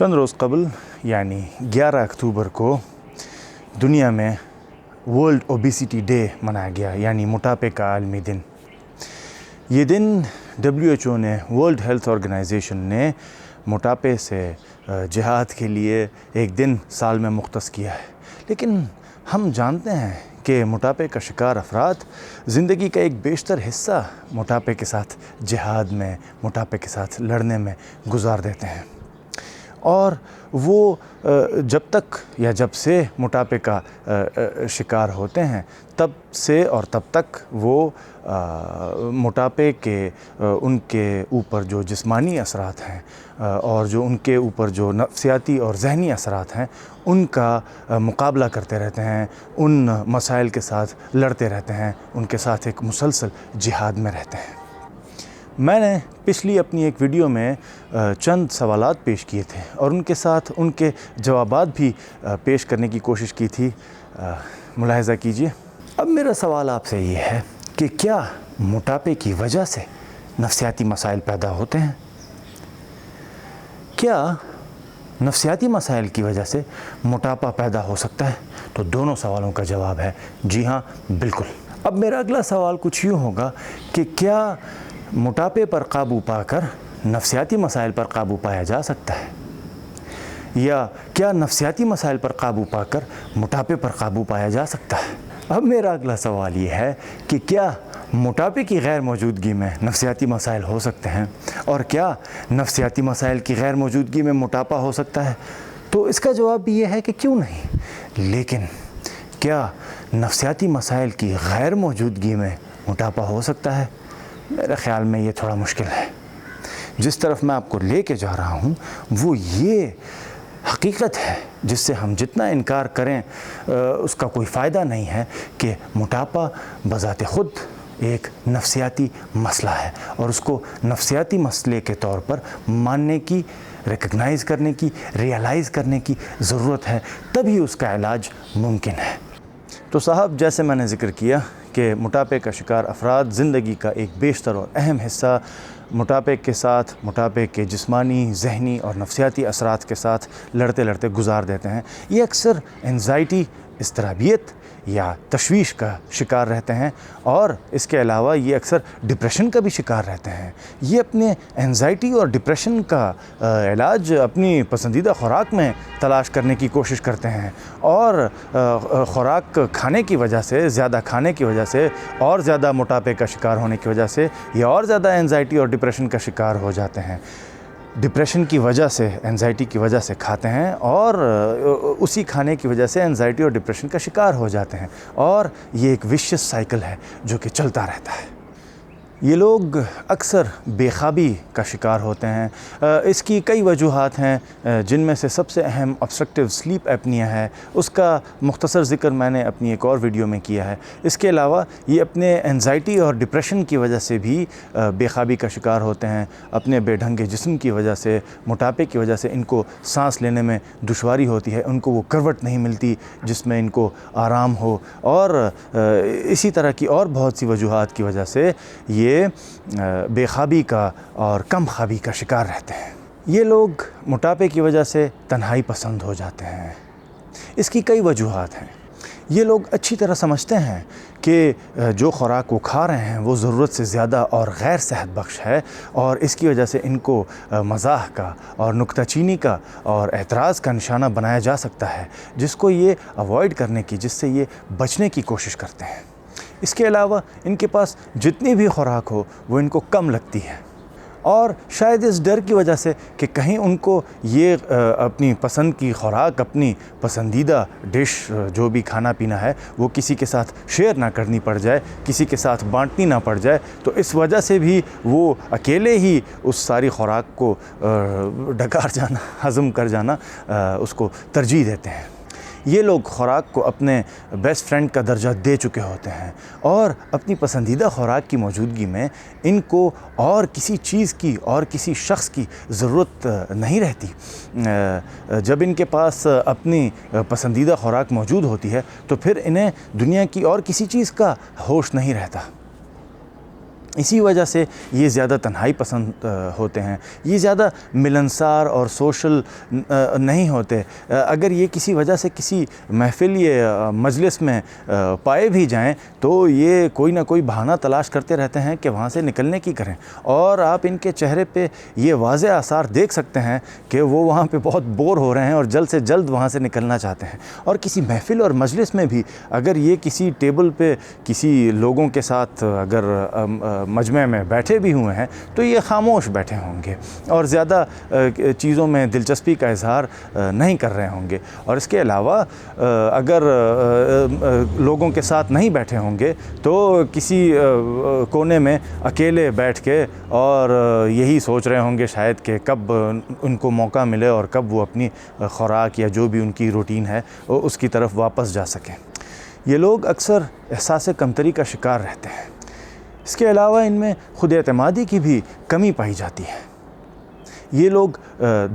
چند روز قبل یعنی 11 اکتوبر کو دنیا میں ورلڈ اوبیسٹی ڈے منایا گیا، یعنی موٹاپے کا عالمی دن۔ یہ دن WHO نے، ورلڈ ہیلتھ آرگنائزیشن نے موٹاپے سے جہاد کے لیے ایک دن سال میں مختص کیا ہے۔ لیکن ہم جانتے ہیں کہ موٹاپے کا شکار افراد زندگی کا ایک بیشتر حصہ موٹاپے کے ساتھ جہاد میں، موٹاپے کے ساتھ لڑنے میں گزار دیتے ہیں، اور وہ جب تک یا جب سے موٹاپے کا شکار ہوتے ہیں تب سے اور تب تک وہ موٹاپے کے ان کے اوپر جو جسمانی اثرات ہیں اور جو ان کے اوپر جو نفسیاتی اور ذہنی اثرات ہیں ان کا مقابلہ کرتے رہتے ہیں، ان مسائل کے ساتھ لڑتے رہتے ہیں، ان کے ساتھ ایک مسلسل جہاد میں رہتے ہیں۔ میں نے پچھلی اپنی ایک ویڈیو میں چند سوالات پیش کیے تھے اور ان کے ساتھ ان کے جوابات بھی پیش کرنے کی کوشش کی تھی، ملاحظہ کیجیے۔ اب میرا سوال آپ سے یہ ہے کہ کیا موٹاپے کی وجہ سے نفسیاتی مسائل پیدا ہوتے ہیں؟ کیا نفسیاتی مسائل کی وجہ سے موٹاپا پیدا ہو سکتا ہے؟ تو دونوں سوالوں کا جواب ہے جی ہاں، بالکل۔ اب میرا اگلا سوال کچھ یوں ہوگا کہ کیا موٹاپے پر قابو پا کر نفسیاتی مسائل پر قابو پایا جا سکتا ہے، یا کیا نفسیاتی مسائل پر قابو پا کر موٹاپے پر قابو پایا جا سکتا ہے؟ اب میرا اگلا سوال یہ ہے کہ کیا موٹاپے کی غیر موجودگی میں نفسیاتی مسائل ہو سکتے ہیں، اور کیا نفسیاتی مسائل کی غیر موجودگی میں موٹاپا ہو سکتا ہے؟ تو اس کا جواب بھی یہ ہے کہ کیوں نہیں، لیکن کیا نفسیاتی مسائل کی غیر موجودگی میں موٹاپا ہو سکتا ہے؟ میرے خیال میں یہ تھوڑا مشکل ہے۔ جس طرف میں آپ کو لے کے جا رہا ہوں وہ یہ حقیقت ہے جس سے ہم جتنا انکار کریں اس کا کوئی فائدہ نہیں ہے کہ موٹاپا بذات خود ایک نفسیاتی مسئلہ ہے، اور اس کو نفسیاتی مسئلے کے طور پر ماننے کی، ریکگنائز کرنے کی، ریئلائز کرنے کی ضرورت ہے، تبھی اس کا علاج ممکن ہے۔ تو صاحب، جیسے میں نے ذکر کیا کہ موٹاپے کا شکار افراد زندگی کا ایک بیشتر اور اہم حصہ موٹاپے کے ساتھ، موٹاپے کے جسمانی، ذہنی اور نفسیاتی اثرات کے ساتھ لڑتے لڑتے گزار دیتے ہیں۔ یہ اکثر انزائٹی، اضطرابیت یا تشویش کا شکار رہتے ہیں، اور اس کے علاوہ یہ اکثر ڈپریشن کا بھی شکار رہتے ہیں۔ یہ اپنے انزائٹی اور ڈپریشن کا علاج اپنی پسندیدہ خوراک میں تلاش کرنے کی کوشش کرتے ہیں، اور خوراک کھانے کی وجہ سے، زیادہ کھانے کی وجہ سے، اور زیادہ موٹاپے کا شکار ہونے کی وجہ سے یہ اور زیادہ انزائٹی اور ڈپریشن کا شکار ہو جاتے ہیں۔ ڈپریشن کی وجہ سے، انزائٹی کی وجہ سے کھاتے ہیں، اور اسی کھانے کی وجہ سے انزائٹی اور ڈپریشن کا شکار ہو جاتے ہیں، اور یہ ایک ویشیس سائیکل ہے جو کہ چلتا رہتا ہے۔ یہ لوگ اکثر بے خوابی کا شکار ہوتے ہیں۔ اس کی کئی وجوہات ہیں، جن میں سے سب سے اہم obstructive sleep apnea ہے۔ اس کا مختصر ذکر میں نے اپنی ایک اور ویڈیو میں کیا ہے۔ اس کے علاوہ یہ اپنے انزائٹی اور ڈپریشن کی وجہ سے بھی بے خوابی کا شکار ہوتے ہیں۔ اپنے بے ڈھنگے جسم کی وجہ سے، موٹاپے کی وجہ سے ان کو سانس لینے میں دشواری ہوتی ہے، ان کو وہ کروٹ نہیں ملتی جس میں ان کو آرام ہو، اور اسی طرح کی اور بہت سی وجوہات کی وجہ سے یہ بے خوابی کا اور کم خوابی کا شکار رہتے ہیں۔ یہ لوگ موٹاپے کی وجہ سے تنہائی پسند ہو جاتے ہیں۔ اس کی کئی وجوہات ہیں۔ یہ لوگ اچھی طرح سمجھتے ہیں کہ جو خوراک وہ کھا رہے ہیں وہ ضرورت سے زیادہ اور غیر صحت بخش ہے، اور اس کی وجہ سے ان کو مزاح کا اور نکتہ چینی کا اور اعتراض کا نشانہ بنایا جا سکتا ہے، جس کو یہ اوائڈ کرنے کی، جس سے یہ بچنے کی کوشش کرتے ہیں۔ اس کے علاوہ ان کے پاس جتنی بھی خوراک ہو وہ ان کو کم لگتی ہے، اور شاید اس ڈر کی وجہ سے کہ کہیں ان کو یہ اپنی پسند کی خوراک، اپنی پسندیدہ ڈش جو بھی کھانا پینا ہے وہ کسی کے ساتھ شیئر نہ کرنی پڑ جائے، کسی کے ساتھ بانٹنی نہ پڑ جائے، تو اس وجہ سے بھی وہ اکیلے ہی اس ساری خوراک کو ڈکار جانا، ہضم کر جانا، اس کو ترجیح دیتے ہیں۔ یہ لوگ خوراک کو اپنے بیسٹ فرینڈ کا درجہ دے چکے ہوتے ہیں، اور اپنی پسندیدہ خوراک کی موجودگی میں ان کو اور کسی چیز کی اور کسی شخص کی ضرورت نہیں رہتی۔ جب ان کے پاس اپنی پسندیدہ خوراک موجود ہوتی ہے تو پھر انہیں دنیا کی اور کسی چیز کا ہوش نہیں رہتا۔ اسی وجہ سے یہ زیادہ تنہائی پسند ہوتے ہیں، یہ زیادہ ملنسار اور سوشل نہیں ہوتے۔ اگر یہ کسی وجہ سے کسی محفل یا مجلس میں پائے بھی جائیں تو یہ کوئی نہ کوئی بہانہ تلاش کرتے رہتے ہیں کہ وہاں سے نکلنے کی کریں، اور آپ ان کے چہرے پہ یہ واضح آثار دیکھ سکتے ہیں کہ وہ وہاں پہ بہت بور ہو رہے ہیں اور جلد سے جلد وہاں سے نکلنا چاہتے ہیں۔ اور کسی محفل اور مجلس میں بھی اگر یہ کسی ٹیبل پہ کسی لوگوں کے ساتھ اگر مجمع میں بیٹھے بھی ہوئے ہیں تو یہ خاموش بیٹھے ہوں گے اور زیادہ چیزوں میں دلچسپی کا اظہار نہیں کر رہے ہوں گے۔ اور اس کے علاوہ اگر لوگوں کے ساتھ نہیں بیٹھے ہوں گے تو کسی کونے میں اکیلے بیٹھ کے اور یہی سوچ رہے ہوں گے شاید کہ کب ان کو موقع ملے اور کب وہ اپنی خوراک یا جو بھی ان کی روٹین ہے اس کی طرف واپس جا سکیں۔ یہ لوگ اکثر احساس کمتری کا شکار رہتے ہیں۔ اس کے علاوہ ان میں خود اعتمادی کی بھی کمی پائی جاتی ہے۔ یہ لوگ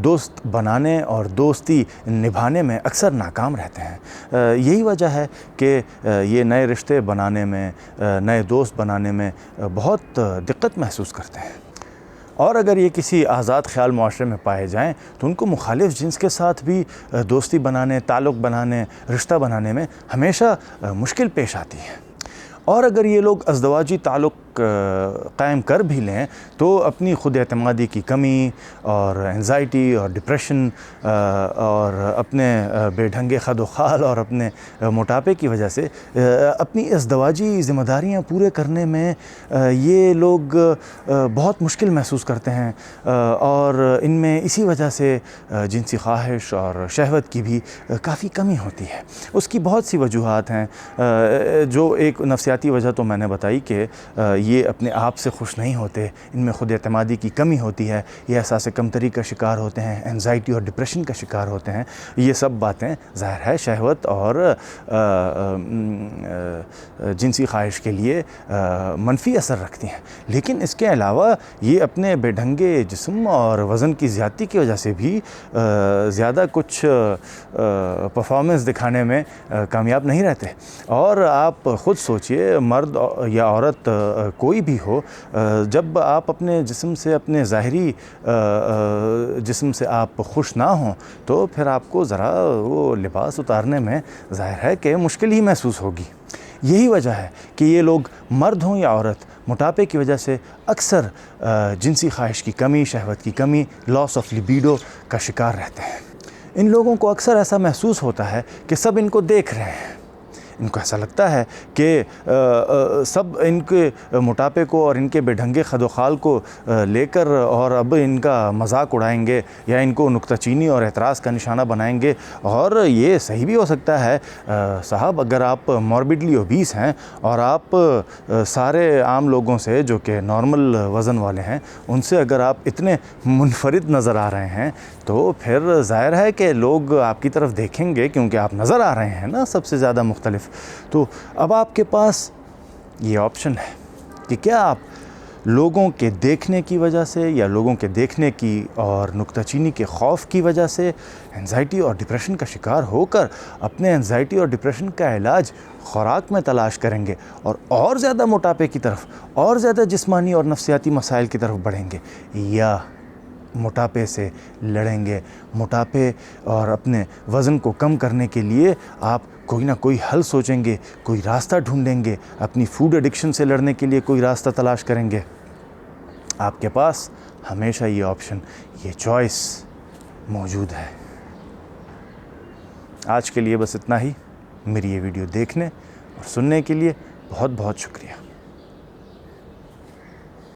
دوست بنانے اور دوستی نبھانے میں اکثر ناکام رہتے ہیں۔ یہی وجہ ہے کہ یہ نئے رشتے بنانے میں، نئے دوست بنانے میں بہت دقت محسوس کرتے ہیں۔ اور اگر یہ کسی آزاد خیال معاشرے میں پائے جائیں تو ان کو مخالف جنس کے ساتھ بھی دوستی بنانے، تعلق بنانے، رشتہ بنانے میں ہمیشہ مشکل پیش آتی ہے۔ اور اگر یہ لوگ ازدواجی تعلق قائم کر بھی لیں تو اپنی خود اعتمادی کی کمی اور انزائٹی اور ڈپریشن اور اپنے بے ڈھنگے خد و خال اور اپنے موٹاپے کی وجہ سے اپنی ازدواجی ذمہ داریاں پورے کرنے میں یہ لوگ بہت مشکل محسوس کرتے ہیں، اور ان میں اسی وجہ سے جنسی خواہش اور شہوت کی بھی کافی کمی ہوتی ہے۔ اس کی بہت سی وجوہات ہیں۔ جو ایک نفسیاتی وجہ تو میں نے بتائی کہ یہ اپنے آپ سے خوش نہیں ہوتے، ان میں خود اعتمادی کی کمی ہوتی ہے، یہ احساس کمتری کا شکار ہوتے ہیں، انزائٹی اور ڈپریشن کا شکار ہوتے ہیں۔ یہ سب باتیں ظاہر ہے شہوت اور جنسی خواہش کے لیے منفی اثر رکھتی ہیں، لیکن اس کے علاوہ یہ اپنے بے ڈھنگے جسم اور وزن کی زیادتی کی وجہ سے بھی زیادہ کچھ پرفارمنس دکھانے میں کامیاب نہیں رہتے۔ اور آپ خود سوچئے، مرد یا عورت کوئی بھی ہو، جب آپ اپنے جسم سے، اپنے ظاہری جسم سے آپ خوش نہ ہوں تو پھر آپ کو ذرا وہ لباس اتارنے میں ظاہر ہے کہ مشکل ہی محسوس ہوگی۔ یہی وجہ ہے کہ یہ لوگ مرد ہوں یا عورت موٹاپے کی وجہ سے اکثر جنسی خواہش کی کمی، شہوت کی کمی، لاس آف لیبیڈو کا شکار رہتے ہیں۔ ان لوگوں کو اکثر ایسا محسوس ہوتا ہے کہ سب ان کو دیکھ رہے ہیں۔ ان کو ایسا لگتا ہے کہ سب ان کے موٹاپے کو اور ان کے بے ڈھنگے خد و خال کو لے کر اور اب ان کا مذاق اڑائیں گے یا ان کو نکتہ چینی اور اعتراض کا نشانہ بنائیں گے۔ اور یہ صحیح بھی ہو سکتا ہے صاحب، اگر آپ موربڈلی اوبیس ہیں اور آپ سارے عام لوگوں سے جو کہ نارمل وزن والے ہیں ان سے اگر آپ اتنے منفرد نظر آ رہے ہیں تو پھر ظاہر ہے کہ لوگ آپ کی طرف دیکھیں گے، کیونکہ آپ نظر آ رہے ہیں نا سب سے زیادہ مختلف۔ تو اب آپ کے پاس یہ آپشن ہے کہ کیا آپ لوگوں کے دیکھنے کی وجہ سے یا لوگوں کے دیکھنے کی اور نکتہ چینی کے خوف کی وجہ سے انزائٹی اور ڈپریشن کا شکار ہو کر اپنے انزائٹی اور ڈپریشن کا علاج خوراک میں تلاش کریں گے اور زیادہ موٹاپے کی طرف اور زیادہ جسمانی اور نفسیاتی مسائل کی طرف بڑھیں گے، یا موٹاپے سے لڑیں گے، موٹاپے اور اپنے وزن کو کم کرنے کے لیے آپ کوئی نہ کوئی حل سوچیں گے، کوئی راستہ ڈھونڈیں گے، اپنی فوڈ ایڈکشن سے لڑنے کے لیے کوئی راستہ تلاش کریں گے۔ آپ کے پاس ہمیشہ یہ آپشن، یہ چوائس موجود ہے۔ آج کے لیے بس اتنا ہی۔ میری یہ ویڈیو دیکھنے اور سننے کے لیے بہت بہت شکریہ۔